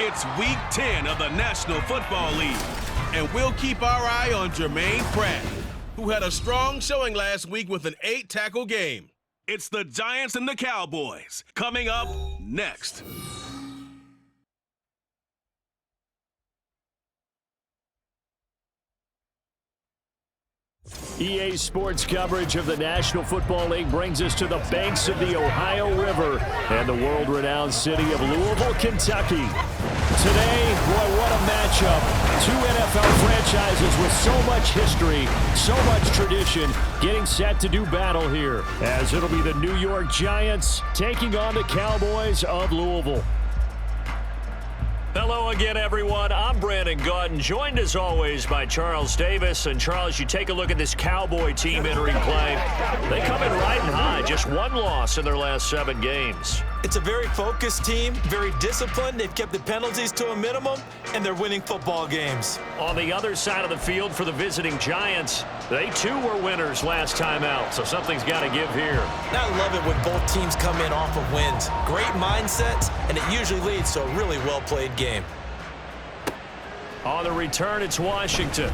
It's Week 10 of the National Football League, and we'll keep our eye on Jermaine Pratt, who had a strong showing last week with an 8-tackle game. It's the Giants and the Cowboys, coming up next. EA Sports coverage of the National Football League brings us to the banks of the Ohio River and the world-renowned city of Louisville, Kentucky. Today, boy, what a matchup. Two NFL franchises with so much history, so much tradition, getting set to do battle here, as it'll be the New York Giants taking on the Cowboys of Louisville. Hello again, everyone. I'm Brandon Gautin, joined as always by Charles Davis. And Charles, you take a look at this Cowboy team entering play. They come in riding high, just one loss in their last 7 games. It's a very focused team, very disciplined. They've kept the penalties to a minimum, and they're winning football games. On the other side of the field for the visiting Giants, they too were winners last time out, so something's got to give here. I love it when both teams come in off of wins. Great mindsets, and it usually leads to a really well-played game. On the return, it's Washington.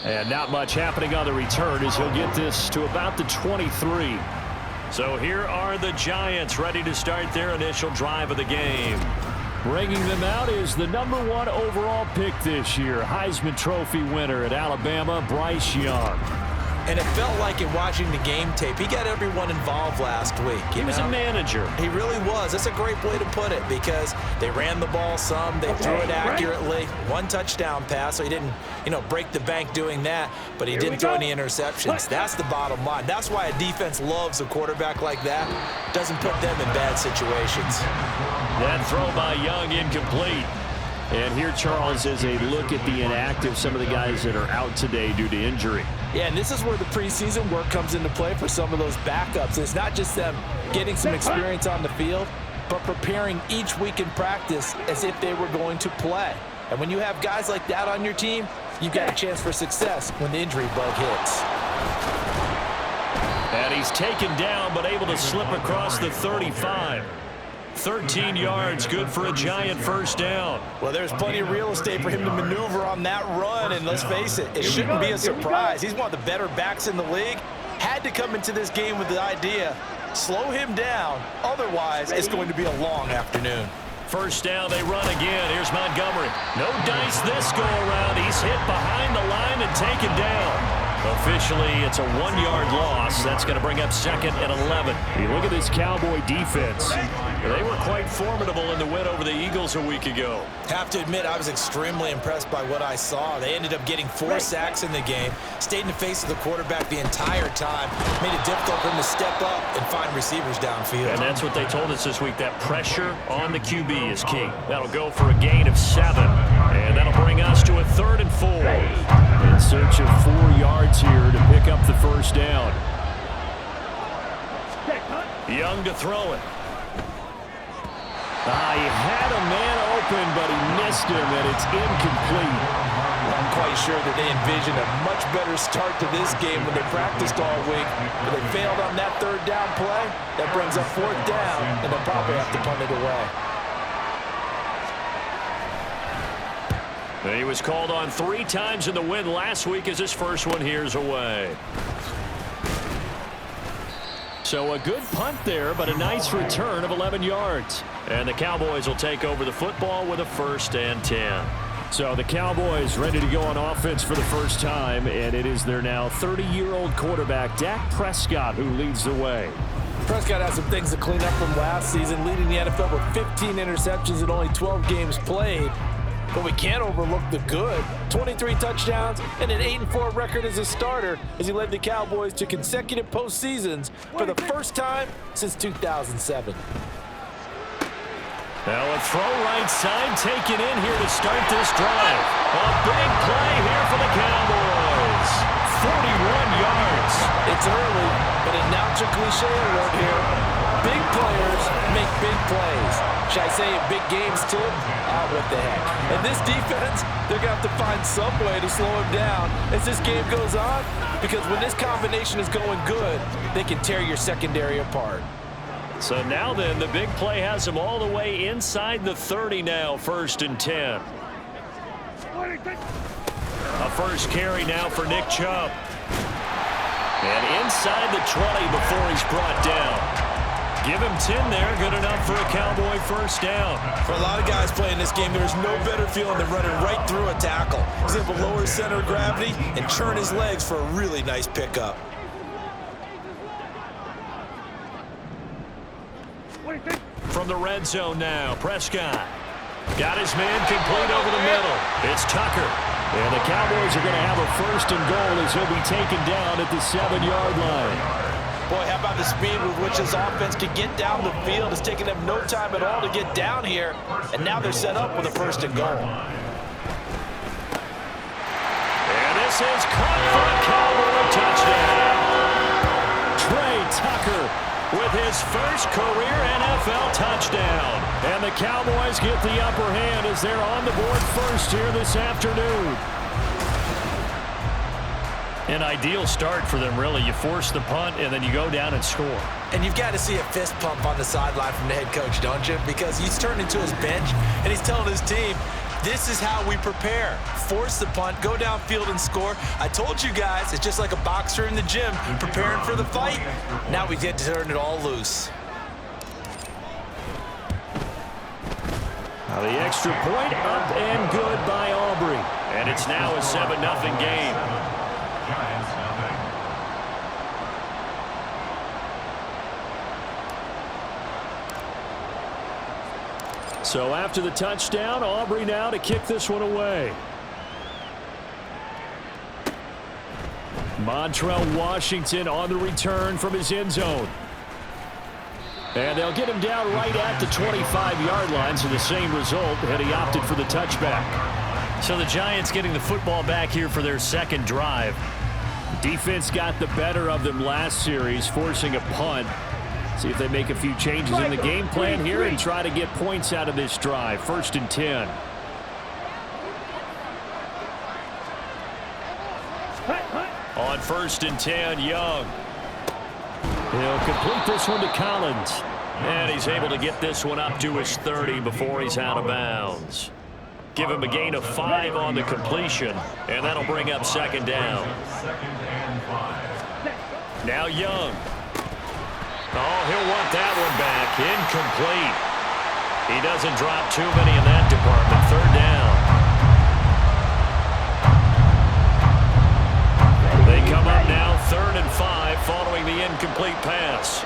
And not much happening on the return as he'll get this to about the 23. So here are the Giants ready to start their initial drive of the game. Bringing them out is the #1 overall pick this year, Heisman Trophy winner at Alabama, Bryce Young. And it felt like in watching the game tape, he got everyone involved last week. He was a manager. He really was. That's a great way to put it because they ran the ball some, they threw it accurately. 1 touchdown pass, so he didn't, break the bank doing that, but he didn't throw any interceptions. That's the bottom line. That's why a defense loves a quarterback like that. Doesn't put them in bad situations. That throw by Young incomplete. And here, Charles, is a look at the inactive, some of the guys that are out today due to injury. Yeah, and this is where the preseason work comes into play for some of those backups. It's not just them getting some experience on the field, but preparing each week in practice as if they were going to play. And when you have guys like that on your team, you've got a chance for success when the injury bug hits. And he's taken down, but able to slip across the 35. 13 yards, good for a Giant first down. Well, there's plenty of real estate for him to maneuver on that run, and let's face it, it shouldn't be a surprise. He's one of the better backs in the league. Had to come into this game with the idea, slow him down, otherwise it's going to be a long afternoon. First down, they run again. Here's Montgomery. No dice this go around. He's hit behind the line and taken down. Officially, it's a 1-yard loss. That's going to bring up 2nd and 11. You look at this Cowboy defense. They were quite formidable in the win over the Eagles a week ago. Have to admit, I was extremely impressed by what I saw. They ended up getting 4 sacks in the game, stayed in the face of the quarterback the entire time, made it difficult for him to step up and find receivers downfield. And that's what they told us this week, that pressure on the QB is key. That'll go for a gain of 7. And that'll bring us to a 3rd and 4. In search of 4 yards here to pick up the first down. Young to throw it. He had a man open, but he missed him, and it's incomplete. I'm quite sure that they envisioned a much better start to this game when they practiced all week, but they failed on that 3rd down play. That brings up 4th down, and they'll probably have to punt it away. He was called on 3 times in the win last week as his first one here's away. So a good punt there, but a nice return of 11 yards. And the Cowboys will take over the football with a 1st and 10. So the Cowboys ready to go on offense for the first time, and it is their now 30-year-old quarterback, Dak Prescott, who leads the way. Prescott has some things to clean up from last season, leading the NFL with 15 interceptions in only 12 games played. But we can't overlook the good. 23 touchdowns and an 8-4 record as a starter as he led the Cowboys to consecutive postseasons for the first time since 2007. Now a throw right side taken in here to start this drive. A big play here for the Cowboys. 41 yards. It's early, but it now a cliche alert here. Big players make big plays. Should I say in big games too? What the heck. And this defense, they're going to have to find some way to slow him down as this game goes on, because when this combination is going good, they can tear your secondary apart. So now then, the big play has him all the way inside the 30 now, 1st and 10. A first carry now for Nick Chubb. And inside the 20 before he's brought down. Give him 10 there, good enough for a Cowboy first down. For a lot of guys playing this game, there's no better feeling than running right through a tackle. He's able to lower his center of gravity and churn his legs for a really nice pickup. From the red zone now, Prescott. Got his man complete over the middle. It's Tucker. And the Cowboys are going to have a 1st and goal as he'll be taken down at the 7-yard line. Boy, how about the speed with which this offense can get down the field? It's taking them no time at all to get down here. And now they're set up with a 1st and goal. And this is caught for a Cowboy touchdown. Trey Tucker with his first career NFL touchdown. And the Cowboys get the upper hand as they're on the board first here this afternoon. An ideal start for them, really. You force the punt, and then you go down and score. And you've got to see a fist pump on the sideline from the head coach, don't you? Because he's turned into his bench, and he's telling his team, this is how we prepare. Force the punt, go downfield and score. I told you guys, it's just like a boxer in the gym, preparing for the fight. Now we get to turn it all loose. Now the extra point up and good by Aubrey. And it's now a 7-0 game. So after the touchdown, Aubrey now to kick this one away. Montrell Washington on the return from his end zone. And they'll get him down right at the 25-yard line, so the same result, and he opted for the touchback. So the Giants getting the football back here for their 2nd drive. Defense got the better of them last series, forcing a punt. See if they make a few changes in the game plan here and try to get points out of this drive. 1st and 10. On 1st and 10, Young. He'll complete this one to Collins. And he's able to get this one up to his 30 before he's out of bounds. Give him a gain of 5 on the completion, and that'll bring up 2nd down. Now Young. Oh, he'll want that one back. Incomplete. He doesn't drop too many in that department. 3rd down. They come up now 3rd and 5 following the incomplete pass.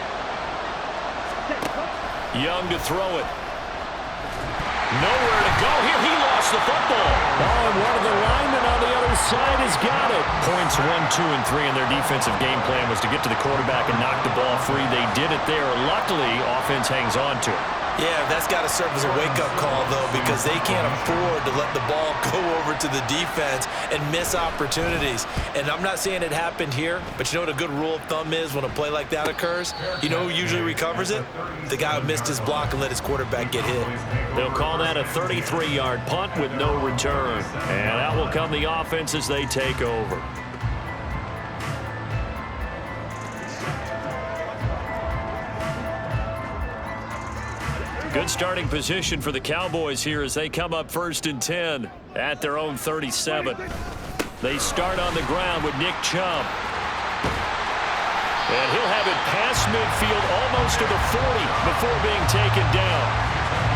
Young to throw it. Nowhere to go here. He lost the football. Oh, and one of the linemen on the other side has got it. Points 1, 2, and 3 in their defensive game plan was to get to the quarterback and knock the ball free. They did it there. Luckily, offense hangs on to it. Yeah, that's got to serve as a wake-up call, though, because they can't afford to let the ball go over to the defense and miss opportunities. And I'm not saying it happened here, but you know what a good rule of thumb is when a play like that occurs? You know who usually recovers it? The guy who missed his block and let his quarterback get hit. They'll call that a 33-yard punt with no return. And out will come the offense as they take over. Good starting position for the Cowboys here as they come up 1st and 10 at their own 37. They start on the ground with Nick Chubb. And he'll have it past midfield almost to the 40 before being taken down.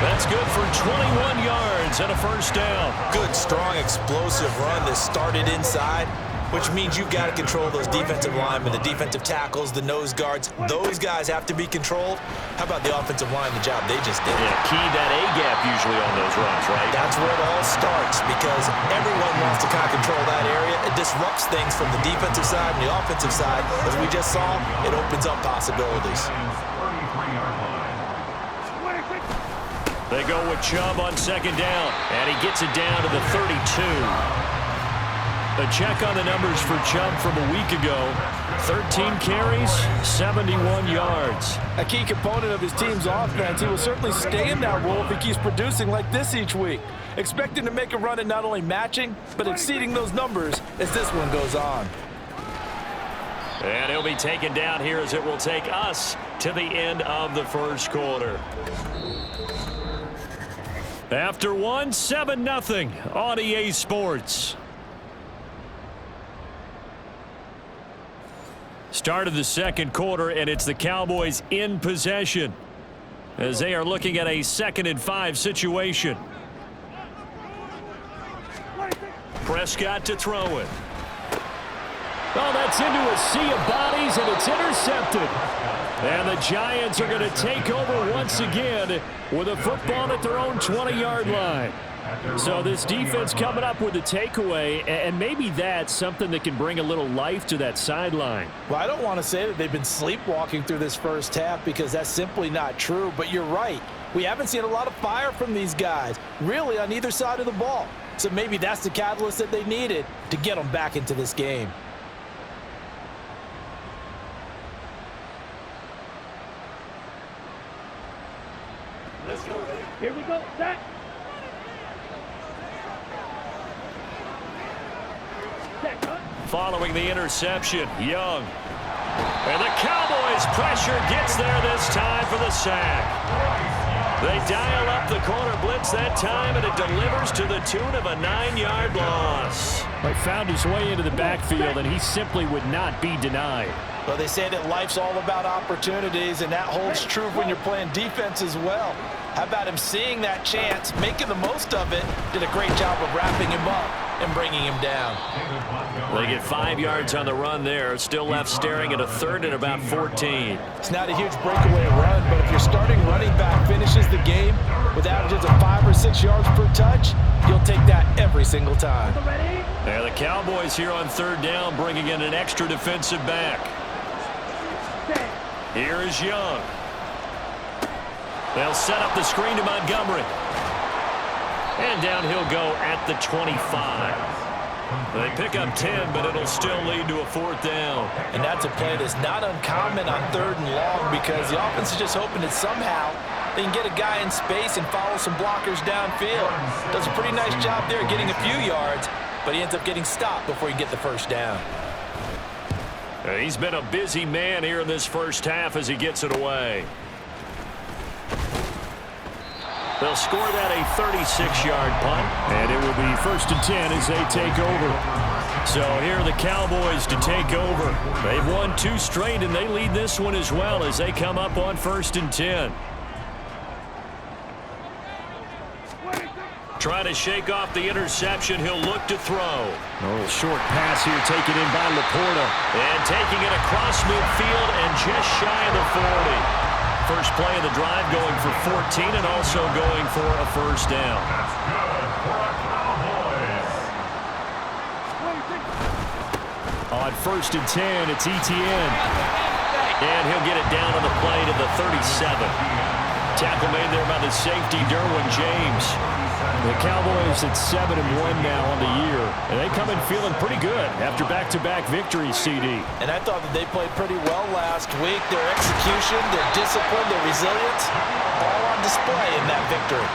That's good for 21 yards and a 1st down. Good, strong, explosive run that started inside, which means you've got to control those defensive linemen, the defensive tackles, the nose guards. Those guys have to be controlled. How about the offensive line, the job they just did? Yeah, key that A-gap usually on those runs, right? That's where it all starts because everyone wants to kind of control that area. It disrupts things from the defensive side and the offensive side. As we just saw, it opens up possibilities. They go with Chubb on 2nd down, and he gets it down to the 32. A check on the numbers for Chubb from a week ago. 13 carries, 71 yards. A key component of his team's offense. He will certainly stay in that role if he keeps producing like this each week. Expect him to make a run at not only matching, but exceeding those numbers as this one goes on. And he'll be taken down here as it will take us to the end of the first quarter. After one, 7-0 on EA Sports. Start of the second quarter, and it's the Cowboys in possession as they are looking at a 2nd and 5 situation. Prescott to throw it. Oh, that's into a sea of bodies, and it's intercepted. And the Giants are going to take over once again with a football at their own 20-yard line. So this defense coming up with a takeaway, and maybe that's something that can bring a little life to that sideline. Well, I don't want to say that they've been sleepwalking through this first half because that's simply not true, but you're right. We haven't seen a lot of fire from these guys, really on either side of the ball. So maybe that's the catalyst that they needed to get them back into this game. Here we go, set. Following the interception, Young. And the Cowboys' pressure gets there this time for the sack. They dial up the corner blitz that time, and it delivers to the tune of a 9-yard loss. He found his way into the backfield, and he simply would not be denied. Well, they say that life's all about opportunities, and that holds true when you're playing defense as well. How about him seeing that chance, making the most of it, did a great job of wrapping him up and bringing him down. They get 5 yards on the run there, still left staring at a 3rd and about 14. It's not a huge breakaway run, but if your starting running back finishes the game with averages of 5 or 6 yards per touch, you'll take that every single time. And the Cowboys here on 3rd down, bringing in an extra defensive back. Here is Young. They'll set up the screen to Montgomery. And down he'll go at the 25. They pick up 10, but it'll still lead to a 4th down. And that's a play that's not uncommon on 3rd and long because the offense is just hoping that somehow they can get a guy in space and follow some blockers downfield. Does a pretty nice job there getting a few yards, but he ends up getting stopped before he can get the first down. He's been a busy man here in this first half as he gets it away. They'll score that a 36-yard punt, and it will be 1st and 10 as they take over. So here are the Cowboys to take over. They've won 2 straight, and they lead this one as well as they come up on 1st and 10. Trying to shake off the interception. He'll look to throw. Oh, short pass here taken in by Laporta. And taking it across midfield and just shy of the 40. First play of the drive going for 14 and also going for a 1st down. On 1st and 10, it's Etienne. And he'll get it down on the play to the 37. Tackle made there by the safety, Derwin James. The Cowboys at 7-1 now on the year. And they come in feeling pretty good after back-to-back victories, CD. And I thought that they played pretty well last week. Their execution, their discipline, their resilience, all on display in that victory.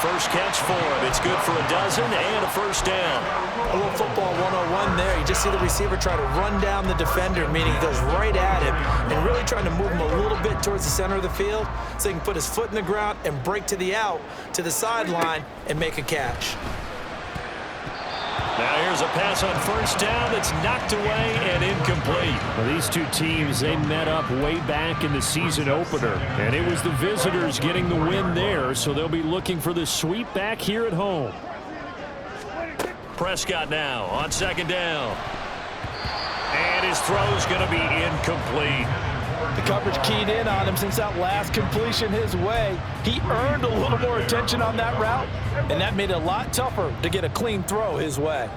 First catch for him. It's good for a dozen and a 1st down. A little football 101 there. You just see the receiver try to run down the defender, meaning he goes right at him and really trying to move him a little bit towards the center of the field so he can put his foot in the ground and break to the out, to the sideline, and make a catch. Now here's a pass on 1st down that's knocked away and incomplete. Well, these 2 teams, they met up way back in the season opener, and it was the visitors getting the win there, so they'll be looking for the sweep back here at home. Prescott now on 2nd down. And his throw's going to be incomplete. The coverage keyed in on him since that last completion his way. He earned a little more attention on that route, and that made it a lot tougher to get a clean throw his way.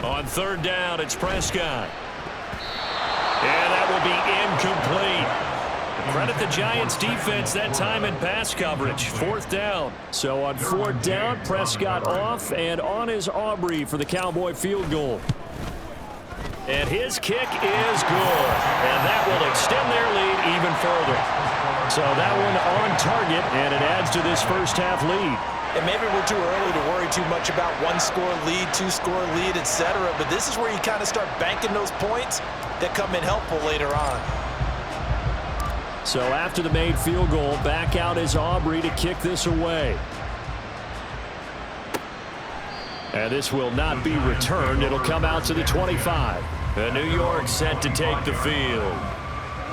On 3rd down, it's Prescott. And that will be incomplete. Credit the Giants defense that time in pass coverage. 4th down. So on 4th down, Prescott off, and on is Aubrey for the Cowboy field goal. And his kick is good. And that will extend their lead even further. So that one on target, and it adds to this first half lead. And maybe we're too early to worry too much about one-score lead, two-score lead, etc. But this is where you kind of start banking those points that come in helpful later on. So after the made field goal, back out is Aubrey to kick this away. And this will not be returned. It'll come out to the 25. And New York set to take the field.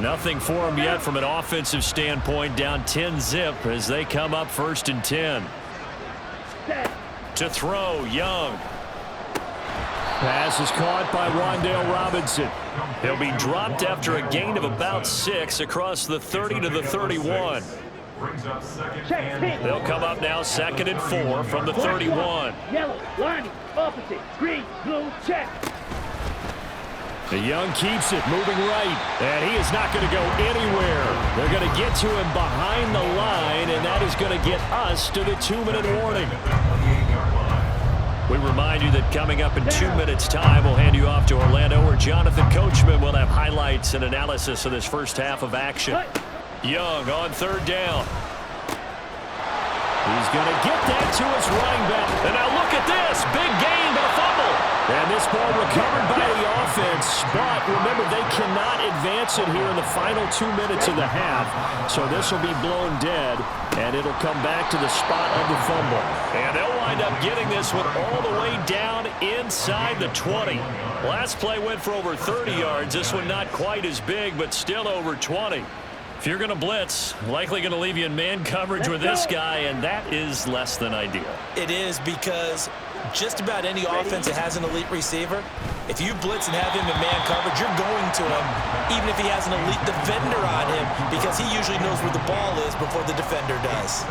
Nothing for them yet from an offensive standpoint. Down 10-zip as they come up 1st and 10. To throw, Young. Pass is caught by Wan'Dale Robinson. He'll be dropped after a gain of about 6 across the 30 to the 31. They'll come up now 2nd and 4 from the 31. Yellow, lining, opposite, green, blue, check. The Young keeps it, moving right, and he is not going to go anywhere. They're going to get to him behind the line, and that is going to get us to the 2-minute warning. We remind you that coming up in 2 minutes' time, we'll hand you off to Orlando, where Jonathan Coachman will have highlights and analysis of this first half of action. Young on 3rd down. He's going to get that to his running back. And now look at this. Big gain, but a fumble. And this ball recovered by the offense. But remember, they cannot advance it here in the final 2 minutes of the half. So this will be blown dead, and it'll come back to the spot of the fumble. And they'll wind up getting this one all the way down inside the 20. Last play went for over 30 yards. This one not quite as big, but still over 20. If you're going to blitz, likely going to leave you in man coverage with this guy, and that is less than ideal. It is, because just about any offense that has an elite receiver, if you blitz and have him in man coverage, you're going to him, even if he has an elite defender on him, because he usually knows where the ball is before the defender does.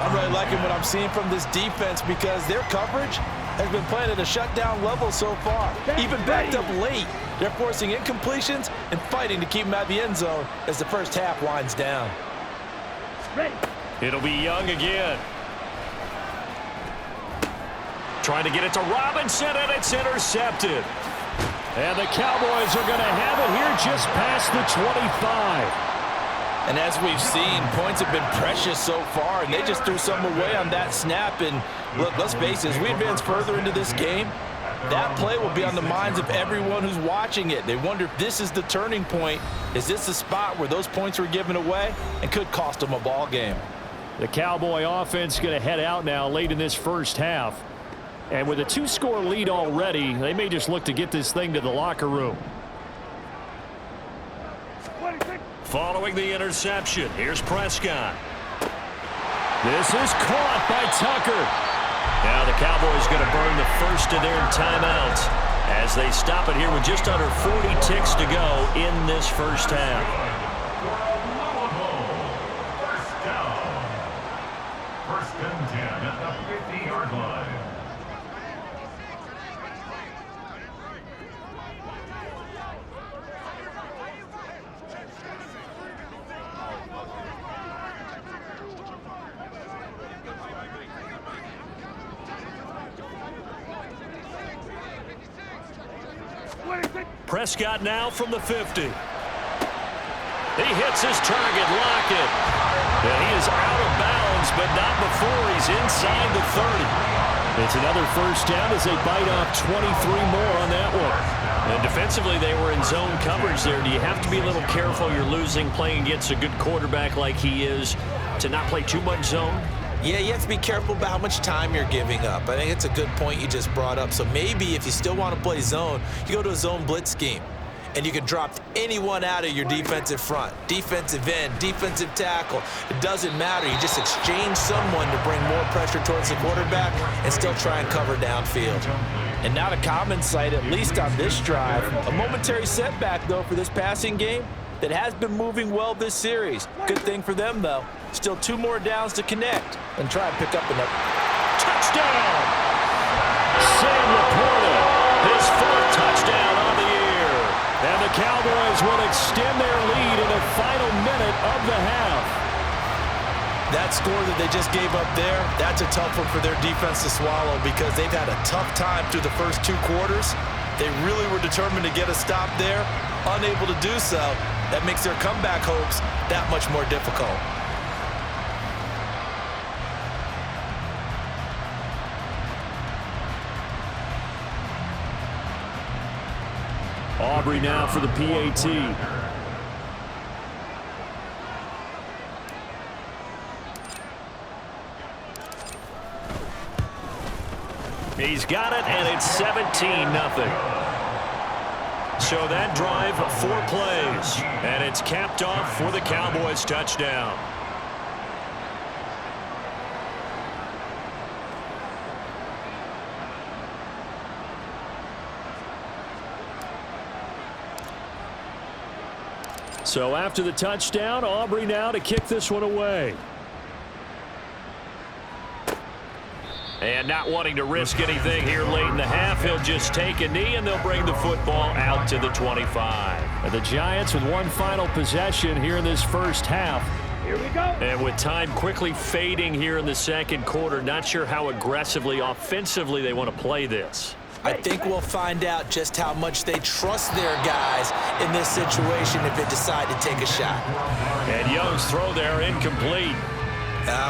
I'm really liking what I'm seeing from this defense, because their coverage has been playing at a shutdown level so far. Even backed up late, they're forcing incompletions and fighting to keep them out of the end zone as the first half winds down. It'll be Young again. Trying to get it to Robinson, and it's intercepted. And the Cowboys are going to have it here just past the 25. And as we've seen, points have been precious so far, and they just threw some away on that snap. And look, let's face it, as we advance further into this game, that play will be on the minds of everyone who's watching it. They wonder if this is the turning point. Is this the spot where those points were given away and could cost them a ball game? The Cowboy offense going to head out now late in this first half. And with a 2-score lead already, they may just look to get this thing to the locker room. Following the interception, here's Prescott. This is caught by Tucker. Now the Cowboys going to burn the first of their timeouts as they stop it here with just under 40 ticks to go in this first half. First and 10 at the 50-yard line. Prescott now from the 50. He hits his target, Lockett. And he is out of bounds, but not before he's inside the 30. It's another first down as they bite off 23 more on that one. And defensively, they were in zone coverage there. Do you have to be a little careful? You're losing, playing against a good quarterback like he is, to not play too much zone? Yeah, you have to be careful about how much time you're giving up. I think it's a good point you just brought up. So maybe if you still want to play zone, you go to a zone blitz scheme. And you can drop anyone out of your defensive front. Defensive end, defensive tackle. It doesn't matter. You just exchange someone to bring more pressure towards the quarterback and still try and cover downfield. And not a common sight, at least on this drive. A momentary setback, though, for this passing game that has been moving well this series. Good thing for them, though. Still 2 more downs to connect and try and pick up another. Touchdown! Sam Laporta, his 4th touchdown on the year. And the Cowboys will extend their lead in the final minute of the half. That score that they just gave up there, that's a tough one for their defense to swallow, because they've had a tough time through the first 2 quarters. They really were determined to get a stop there, unable to do so. That makes their comeback hopes that much more difficult. Aubrey now for the PAT. He's got it, and it's 17-0. So that drive, 4 plays, and it's capped off for the Cowboys touchdown. So after the touchdown, Aubrey now to kick this one away. And not wanting to risk anything here late in the half, he'll just take a knee, and they'll bring the football out to the 25. And the Giants with one final possession here in this first half. Here we go. And with time quickly fading here in the second quarter, not sure how aggressively, offensively they want to play this. I think we'll find out just how much they trust their guys in this situation if they decide to take a shot. And Young's throw there incomplete.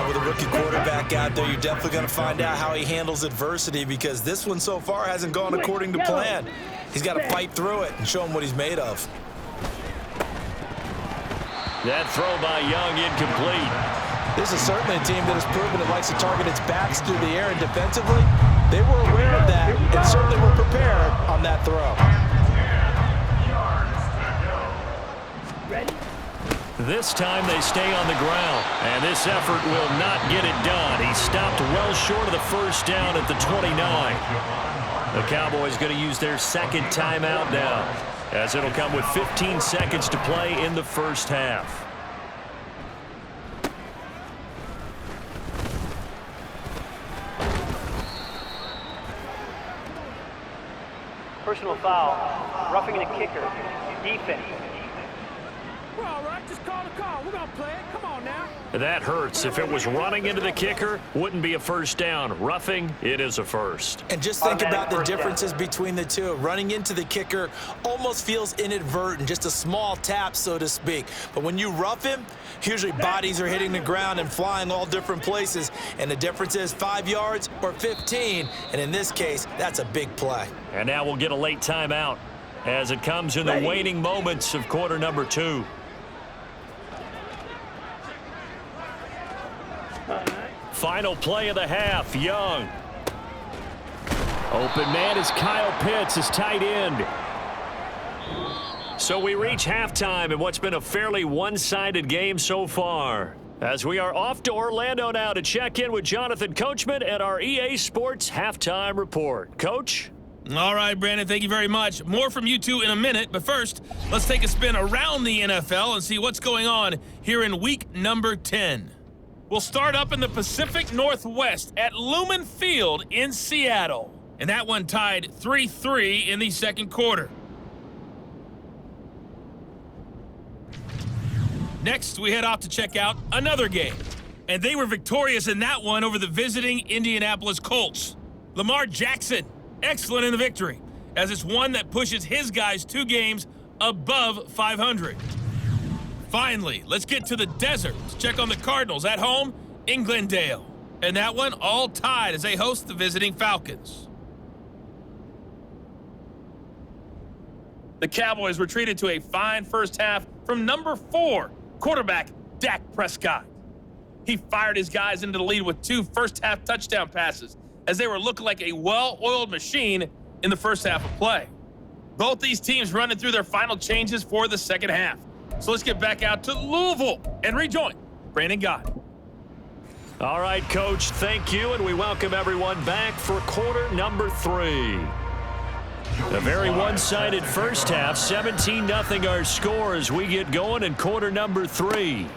With a rookie quarterback out there, you're definitely going to find out how he handles adversity, because this one so far hasn't gone according to plan. He's got to fight through it and show him what he's made of. That throw by Young incomplete. This is certainly a team that has proven it likes to target its backs through the air, and defensively, they were aware of that and certainly were prepared on that throw. Ready? This time they stay on the ground, and this effort will not get it done. He stopped well short of the first down at the 29. The Cowboys going to use their second timeout now, as it'll come with 15 seconds to play in the first half. Personal foul, roughing the kicker, defense. We're all right. Just call the call. We're going to play it. Come on now. That hurts. If it was running into the kicker, wouldn't be a first down. Roughing, it is a first. And just think about the differences between the two. Running into the kicker almost feels inadvertent, just a small tap, so to speak. But when you rough him, usually bodies are hitting the ground and flying all different places. And the difference is 5 yards or 15. And in this case, that's a big play. And now we'll get a late timeout as it comes in the waning moments of quarter number 2. Final play of the half, Young. Open man is Kyle Pitts, his tight end. So we reach halftime in what's been a fairly one-sided game so far, as we are off to Orlando now to check in with Jonathan Coachman at our EA Sports Halftime Report. Coach? All right, Brandon, thank you very much. More from you two in a minute, but first, let's take a spin around the NFL and see what's going on here in week number 10. We'll start up in the Pacific Northwest at Lumen Field in Seattle. And that one tied 3-3 in the second quarter. Next, we head off to check out another game. And they were victorious in that one over the visiting Indianapolis Colts. Lamar Jackson, excellent in the victory, as it's one that pushes his guys 2 games above 500. Finally, let's get to the desert to check on the Cardinals at home in Glendale. And that one all tied as they host the visiting Falcons. The Cowboys were treated to a fine first half from number 4, quarterback Dak Prescott. He fired his guys into the lead with 2 first-half touchdown passes as they were looking like a well-oiled machine in the first half of play. Both these teams running through their final changes for the second half. So let's get back out to Louisville and rejoin Brandon Gott. All right, Coach, thank you, and we welcome everyone back for quarter number 3. A very one-sided first half, 17-0 our score as we get going in quarter number 3.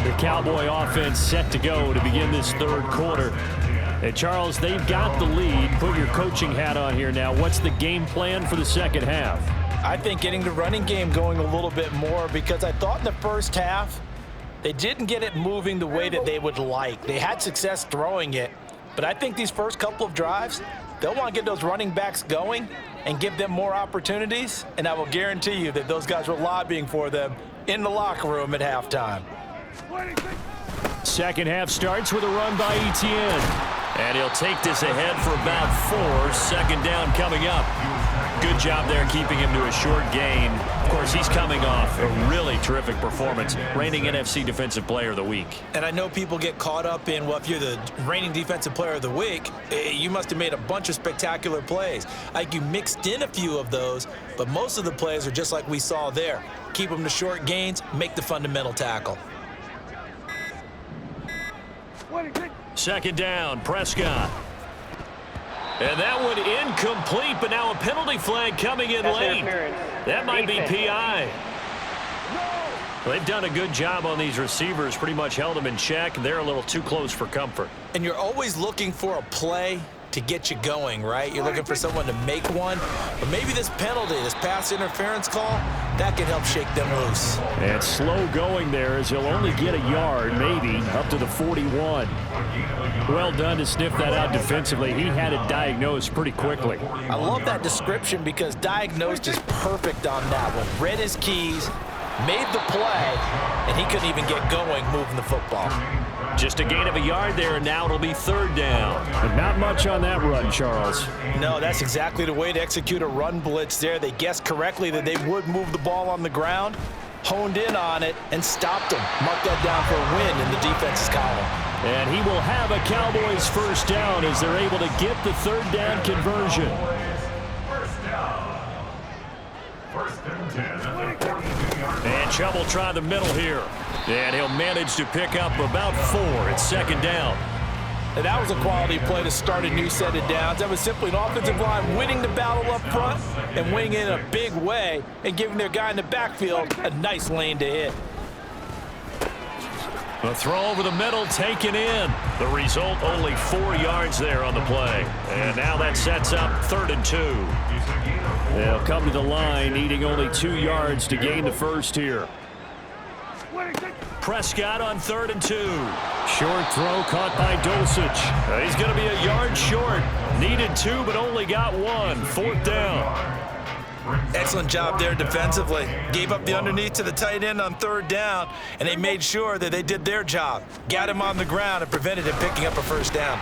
The Cowboy offense set to go to begin this third quarter. Hey, Charles, they've got the lead. Put your coaching hat on here now. What's the game plan for the second half? I think getting the running game going a little bit more, because I thought in the first half they didn't get it moving the way that they would like. They had success throwing it, but I think these first couple of drives, they'll want to get those running backs going and give them more opportunities, and I will guarantee you that those guys were lobbying for them in the locker room at halftime. Second half starts with a run by Etienne. And he'll take this ahead for about 4. Second down coming up. Good job there keeping him to a short gain. Of course, he's coming off a really terrific performance, reigning NFC Defensive Player of the Week. And I know people get caught up in, well, if you're the reigning Defensive Player of the Week, you must have made a bunch of spectacular plays. Like you mixed in a few of those, but most of the plays are just like we saw there. Keep them to short gains, make the fundamental tackle. Second down, Prescott. And that one incomplete, but now a penalty flag coming in late. That might be PI. They've done a good job on these receivers, pretty much held them in check, and they're a little too close for comfort. And you're always looking for a play to get you going, right? You're looking for someone to make one. But maybe this penalty, this pass interference call, that can help shake them loose. And slow going there as he'll only get a yard, maybe, up to the 41. Well done to sniff that out defensively. He had it diagnosed pretty quickly. I love that description because diagnosed is perfect on that one. Read his keys, made the play, and he couldn't even get going moving the football. Just a gain of a yard there, and now it'll be third down. But not much on that run, Charles. No, that's exactly the way to execute a run blitz there. They guessed correctly that they would move the ball on the ground, honed in on it, and stopped them. Mark that down for a win in the defense's column. And he will have a Cowboys first down as they're able to get the third down conversion. First down. First and 10 at the 42-yard line. And Chubb will try the middle here. And he'll manage to pick up about 4 at second down. And that was a quality play to start a new set of downs. That was simply an offensive line winning the battle up front and winning it in a big way and giving their guy in the backfield a nice lane to hit. A throw over the middle taken in. The result, only 4 yards there on the play. And now that sets up 3rd and 2. They'll come to the line, needing only 2 yards to gain the first here. Prescott on 3rd and 2. Short throw caught by Dulcich. He's going to be a yard short. Needed 2, but only got 1. 4th down. Excellent job there defensively. Gave up the underneath to the tight end on 3rd down, and they made sure that they did their job. Got him on the ground and prevented him picking up a first down.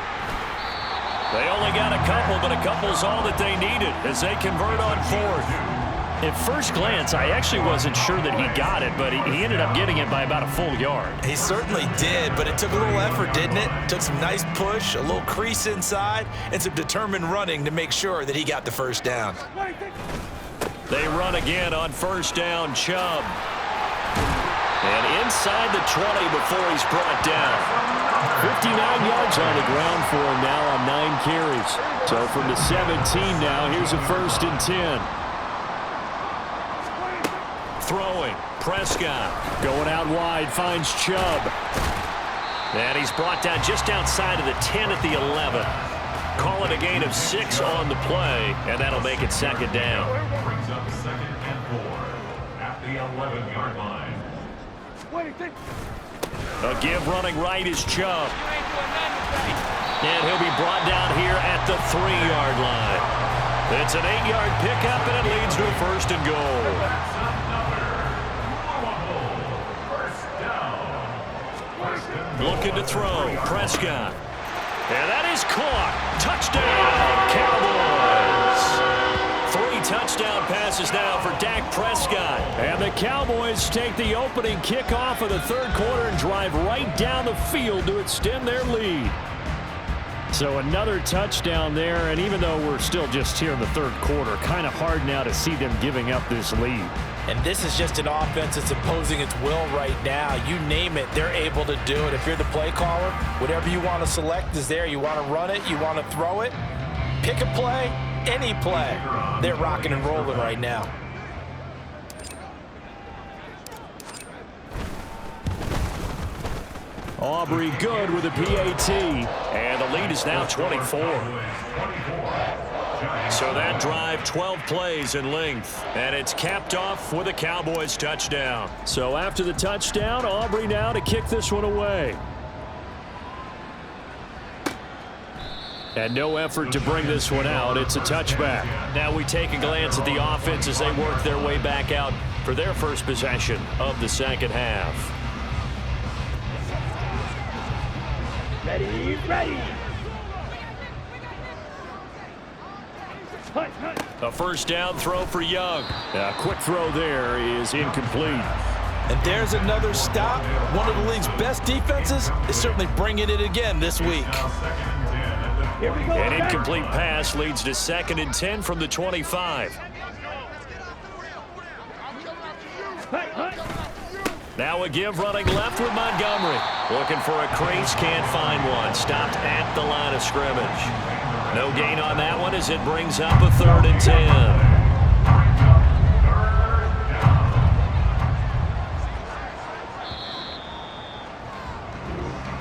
They only got a couple, but a couple's all that they needed as they convert on 4th. At first glance, I actually wasn't sure that he got it, but he ended up getting it by about a full yard. He certainly did, but it took a little effort, didn't it? Took some nice push, a little crease inside, and some determined running to make sure that he got the first down. They run again on first down, Chubb. And inside the 20 before he's brought down. 59 yards on the ground for him now on 9 carries. So from the 17 now, here's a 1st and 10. Throwing, Prescott. Going out wide, finds Chubb. And he's brought down just outside of the 10 at the 11. Call it a gain of 6 on the play, and that'll make it 2nd down. Brings up 2nd and 4 at the 11-yard line. A give running right is Chubb. And he'll be brought down here at the 3-yard line. It's an 8-yard pickup, and it leads to a 1st and goal. Looking to throw, Prescott. And that is caught. Touchdown, Cowboys. 3 touchdown passes now for Dak Prescott. And the Cowboys take the opening kickoff of the 3rd quarter and drive right down the field to extend their lead. So another touchdown there, and even though we're still just here in the 3rd quarter, kind of hard now to see them giving up this lead. And this is just an offense that's imposing its will right now. You name it, they're able to do it. If you're the play caller, whatever you want to select is there. You want to run it, you want to throw it, pick a play, any play. They're rocking and rolling right now. Aubrey good with a PAT, and the lead is now 24. So that drive, 12 plays in length, and it's capped off with a Cowboys touchdown. So after the touchdown, Aubrey now to kick this one away. And no effort to bring this one out. It's a touchback. Now we take a glance at the offense as they work their way back out for their first possession of the 2nd half. Ready. A first down throw for Young. A quick throw there is incomplete. And there's another stop. One of the league's best defenses is certainly bringing it again this week. An incomplete pass leads to 2nd and 10 from the 25. Now a give running left with Montgomery. Looking for a crease, can't find one. Stopped at the line of scrimmage. No gain on that one as it brings up a 3rd and 10.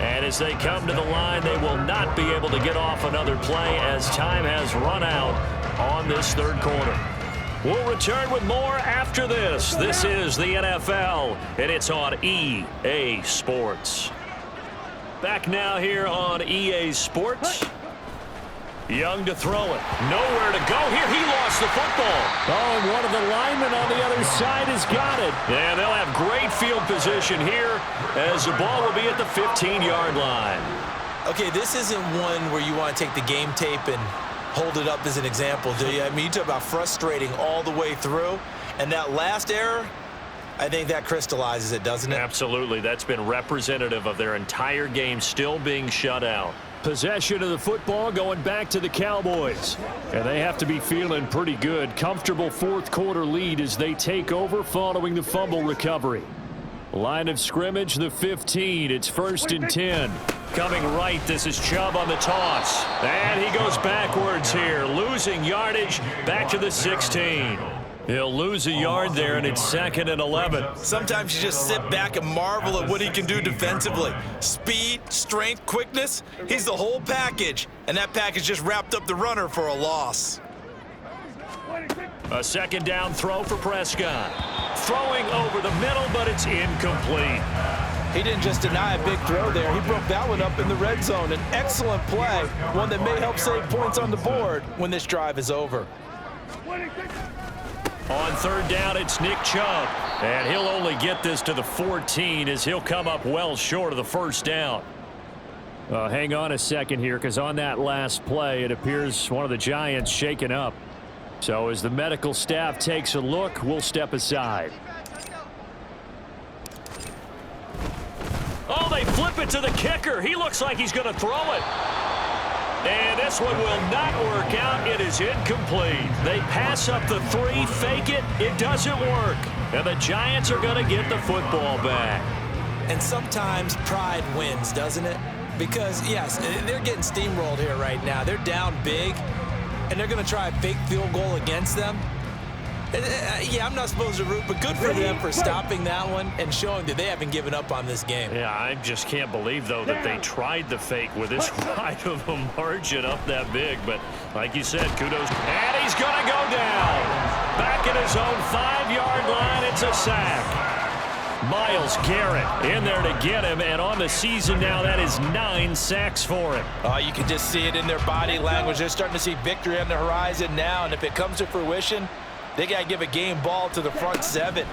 And as they come to the line, they will not be able to get off another play as time has run out on this 3rd quarter. We'll return with more after this. This is the NFL, and it's on EA Sports. Back now here on EA Sports. Young to throw it. Nowhere to go here. He lost the football. Oh, and one of the linemen on the other side has got it. Yeah, they'll have great field position here as the ball will be at the 15-yard line. Okay, this isn't one where you want to take the game tape and hold it up as an example, do you? I mean, you talk about frustrating all the way through. And that last error, I think that crystallizes it, doesn't it? Absolutely. That's been representative of their entire game still being shut out. Possession of the football going back to the Cowboys. And they have to be feeling pretty good. Comfortable 4th quarter lead as they take over following the fumble recovery. Line of scrimmage, the 15. It's 1st and 10. Coming right, this is Chubb on the toss. And he goes backwards here, losing yardage back to the 16. He'll lose a yard there, and it's 2nd and 11. Sometimes you just sit back and marvel at what he can do defensively. Speed, strength, quickness, he's the whole package. And that package just wrapped up the runner for a loss. A 2nd down throw for Prescott. Throwing over the middle, but it's incomplete. He didn't just deny a big throw there. He broke that one up in the red zone. An excellent play, one that may help save points on the board when this drive is over. On 3rd down, it's Nick Chubb. And he'll only get this to the 14 as he'll come up well short of the 1st down. Hang on a second here, because on that last play, it appears one of the Giants shaken up. So as the medical staff takes a look, we'll step aside. Oh, they flip it to the kicker. He looks like he's going to throw it. And this one will not work out. It is incomplete. They pass up the 3, fake it. It doesn't work. And the Giants are going to get the football back. And sometimes pride wins, doesn't it? Because, yes, they're getting steamrolled here right now. They're down big, and they're going to try a fake field goal against them. Yeah, I'm not supposed to root, but good for them for stopping that one and showing that they haven't given up on this game. Yeah, I just can't believe, though, that they tried the fake with this wide of a margin up that big. But like you said, kudos. And he's going to go down. Back at his own 5-yard line, it's a sack. Myles Garrett in there to get him, and on the season now, that is 9 sacks for him. You can just see it in their body language. They're starting to see victory on the horizon now, and if it comes to fruition, they got to give a game ball to the front 7.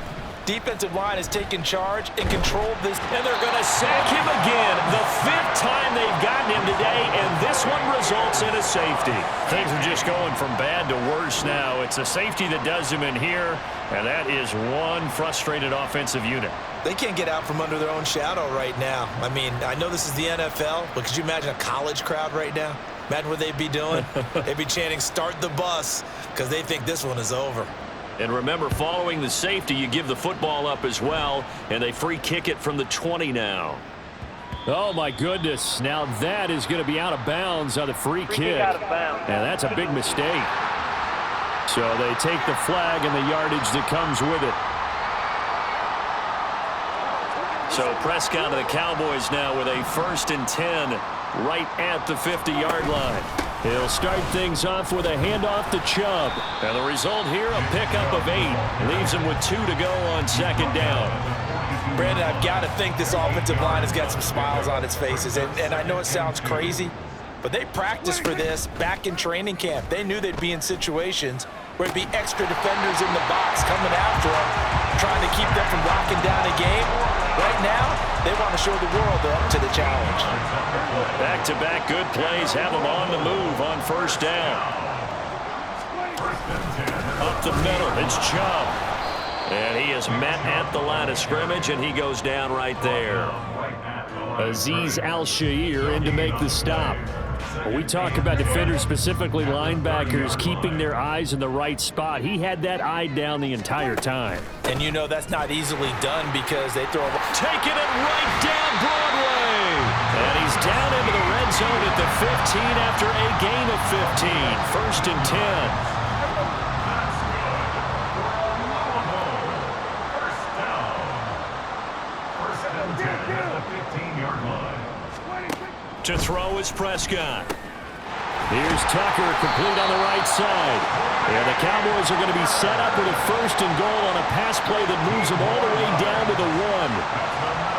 Defensive line has taken charge and controlled this. And they're going to sack him again. The 5th time they've gotten him today, and this one results in a safety. Things are just going from bad to worse now. It's a safety that does him in here, and that is one frustrated offensive unit. They can't get out from under their own shadow right now. I mean, I know this is the NFL, but could you imagine a college crowd right now? Imagine what they'd be doing. They'd be chanting, "Start the bus," because they think this one is over. And remember, following the safety, you give the football up as well, and they free kick it from the 20 now. Oh, my goodness. Now that is going to be out of bounds on the free kick. Out of bounds. And that's a big mistake. So they take the flag and the yardage that comes with it. So Prescott and the Cowboys now with a 1st and 10 right at the 50-yard line. He'll start things off with a handoff to Chubb. And the result here, a pickup of 8. Leaves him with 2 to go on 2nd down. Brandon, I've got to think this offensive line has got some smiles on its faces. And I know it sounds crazy, but they practiced for this back in training camp. They knew they'd be in situations where it'd be extra defenders in the box coming after them, trying to keep them from locking down a game. Right now, they want to show the world they're up to the challenge. Back-to-back good plays have them on the move on 1st down. Up the middle, it's Chubb. And he is met at the line of scrimmage, and he goes down right there. Azeez Al-Shaair in to make the stop. When we talk about defenders, specifically linebackers, keeping their eyes in the right spot, he had that eye down the entire time. And you know that's not easily done because they throw taking it right down Broadway. And he's down into the red zone at the 15 after a gain of 15. First and 10. To throw is Prescott. Here's Tucker, complete on the right side. And the Cowboys are going to be set up with a first and goal on a pass play that moves them all the way down to the 1.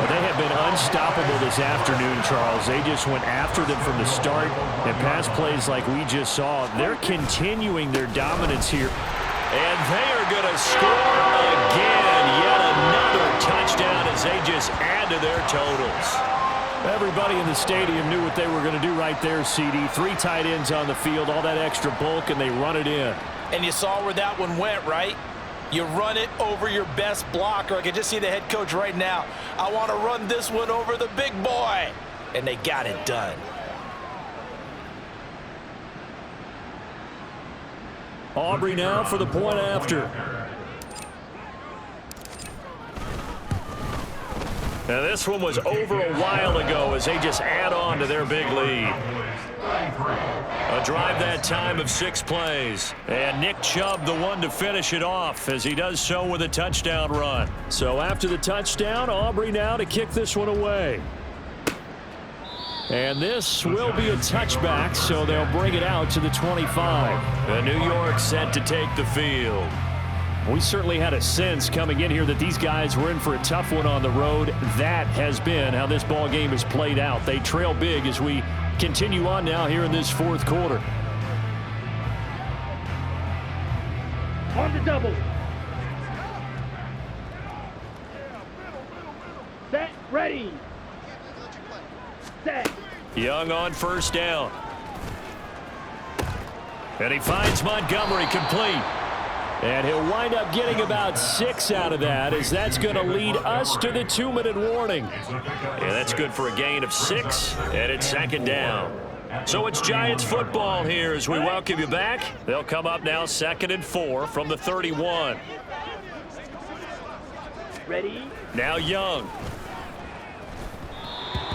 Well, they have been unstoppable this afternoon, Charles. They just went after them from the start. And pass plays like we just saw, they're continuing their dominance here. And they are going to score again. Yet another touchdown as they just add to their totals. Everybody in the stadium knew what they were going to do right there, CD. 3 tight ends on the field, all that extra bulk, and they run it in. And you saw where that one went, right? You run it over your best blocker. I can just see the head coach right now. I want to run this one over the big boy. And they got it done. Aubrey now for the point after. Now this one was over a while ago as they just add on to their big lead. A drive that time of 6 plays. And Nick Chubb the one to finish it off as he does so with a touchdown run. So after the touchdown, Aubrey now to kick this one away. And this will be a touchback, so they'll bring it out to the 25. And New York set to take the field. We certainly had a sense coming in here that these guys were in for a tough one on the road. That has been how this ball game has played out. They trail big as we continue on now here in this 4th quarter. On the double. Set, ready. Set. Young on first down. And he finds Montgomery complete. And he'll wind up getting about 6 out of that, as that's going to lead us to the 2-minute warning. Yeah, that's good for a gain of 6, and it's 2nd down. So it's Giants football here as we welcome you back. They'll come up now 2nd and 4 from the 31. Ready. Now Young.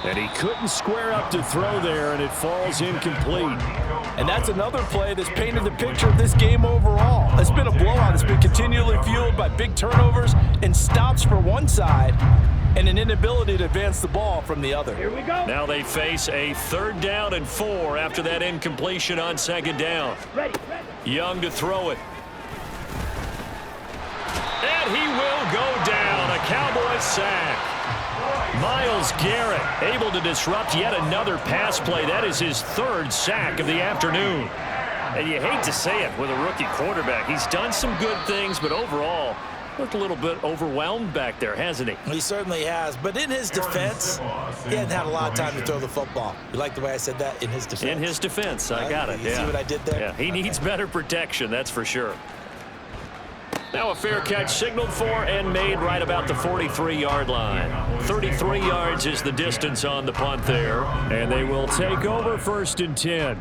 And he couldn't square up to throw there, and it falls incomplete. And that's another play that's painted the picture of this game overall. It's been a blowout. It's been continually fueled by big turnovers and stops for one side and an inability to advance the ball from the other. Here we go. Now they face a 3rd down and 4 after that incompletion on 2nd down. Ready. Young to throw it. And he will go down. A Cowboys sack. Myles Garrett able to disrupt yet another pass play. That is his 3rd sack of the afternoon. And you hate to say it with a rookie quarterback. He's done some good things, but overall looked a little bit overwhelmed back there, hasn't he? He certainly has. But in his defense, he hasn't had a lot of time to throw the football. You like the way I said that? In his defense. In his defense. I got it. You see what I did there? Yeah, he needs better protection, that's for sure. Now a fair catch signaled for and made right about the 43-yard line. 33 yards is the distance on the punt there. And they will take over 1st and 10.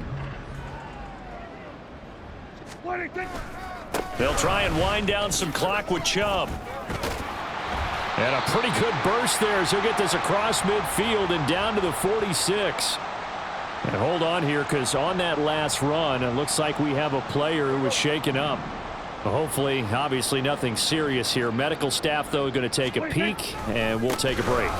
They'll try and wind down some clock with Chubb. And a pretty good burst there as he'll get this across midfield and down to the 46. And hold on here, because on that last run, it looks like we have a player who was shaken up. Hopefully, obviously nothing serious here. Medical staff, though, going to take a peek, and we'll take a break.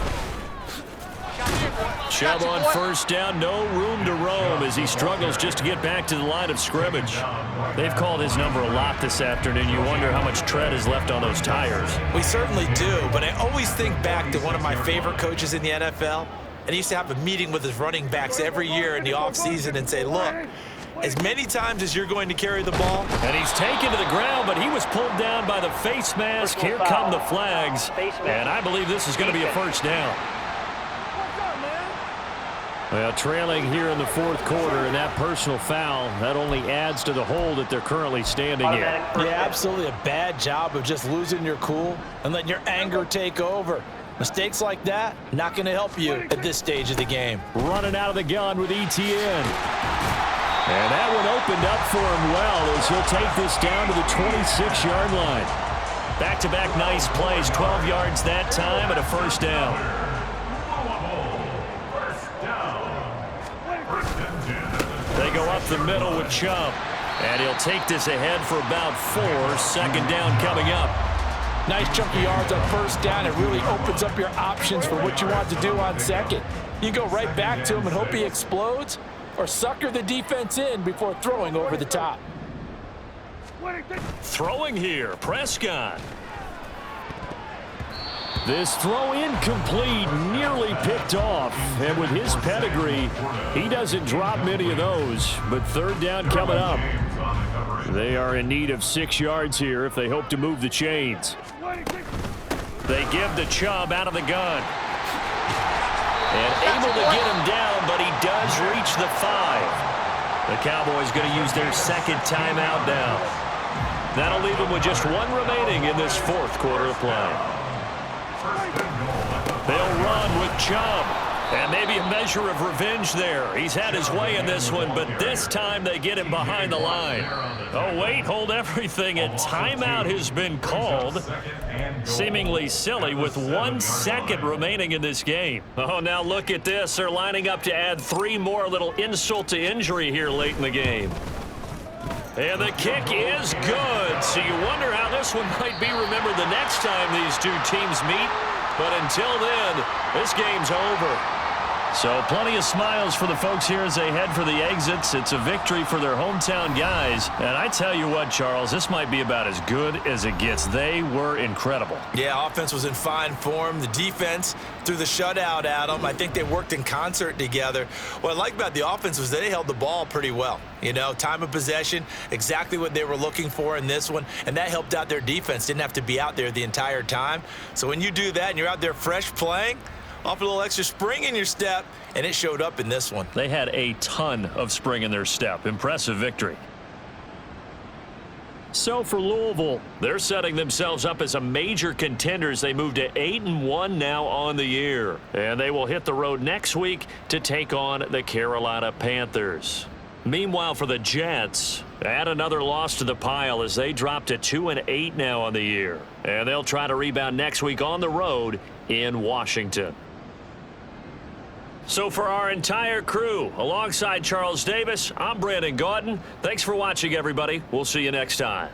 Chubb on first down, no room to roam as he struggles just to get back to the line of scrimmage. They've called his number a lot this afternoon. You wonder how much tread is left on those tires. We certainly do, but I always think back to one of my favorite coaches in the NFL, and he used to have a meeting with his running backs every year in the offseason and say, look, as many times as you're going to carry the ball. And he's taken to the ground, but he was pulled down by the face mask. Here come the flags, and I believe this is going to be a first down. Well, trailing here in the fourth quarter, and that personal foul, that only adds to the hole that they're currently standing in. Yeah, absolutely a bad job of just losing your cool and letting your anger take over. Mistakes like that, not going to help you at this stage of the game. Running out of the gun with ETN. And that one opened up for him well as he'll take this down to the 26-yard line. Back-to-back nice plays, 12 yards that time and a first down. They go up the middle with Chubb. And he'll take this ahead for about 4. Second down coming up. Nice chunky yards on first down. It really opens up your options for what you want to do on second. You go right back to him and hope he explodes, or sucker the defense in before throwing over the top. Throwing here, Prescott. This throw incomplete, nearly picked off. And with his pedigree, he doesn't drop many of those. But third down coming up. They are in need of 6 yards here if they hope to move the chains. They give the Chubb out of the gun. And able to get him down, but he does reach the 5. The Cowboys going to use their second timeout now. That'll leave them with just 1 remaining in this fourth quarter of play. They'll run with Chubb. And maybe a measure of revenge there. He's had his way in this one, but this time they get him behind the line. Oh, wait, hold everything. A timeout has been called. Seemingly silly with 1 second remaining in this game. Oh, now look at this. They're lining up to add 3 more, a little insult to injury here late in the game. And the kick is good. So you wonder how this one might be remembered the next time these two teams meet. But until then, this game's over. So plenty of smiles for the folks here as they head for the exits. It's a victory for their hometown guys. And I tell you what, Charles, this might be about as good as it gets. They were incredible. Yeah, offense was in fine form. The defense threw the shutout at them. I think they worked in concert together. What I like about the offense was they held the ball pretty well. You know, time of possession, exactly what they were looking for in this one. And that helped out their defense. Didn't have to be out there the entire time. So when you do that and you're out there fresh playing, off a little extra spring in your step, and it showed up in this one. They had a ton of spring in their step. Impressive victory. So for Louisville, they're setting themselves up as a major contender as they move to 8-1 now on the year. And they will hit the road next week to take on the Carolina Panthers. Meanwhile, for the Jets, add another loss to the pile as they drop to 2-8 now on the year. And they'll try to rebound next week on the road in Washington. So for our entire crew, alongside Charles Davis, I'm Brandon Gaudin. Thanks for watching, everybody. We'll see you next time.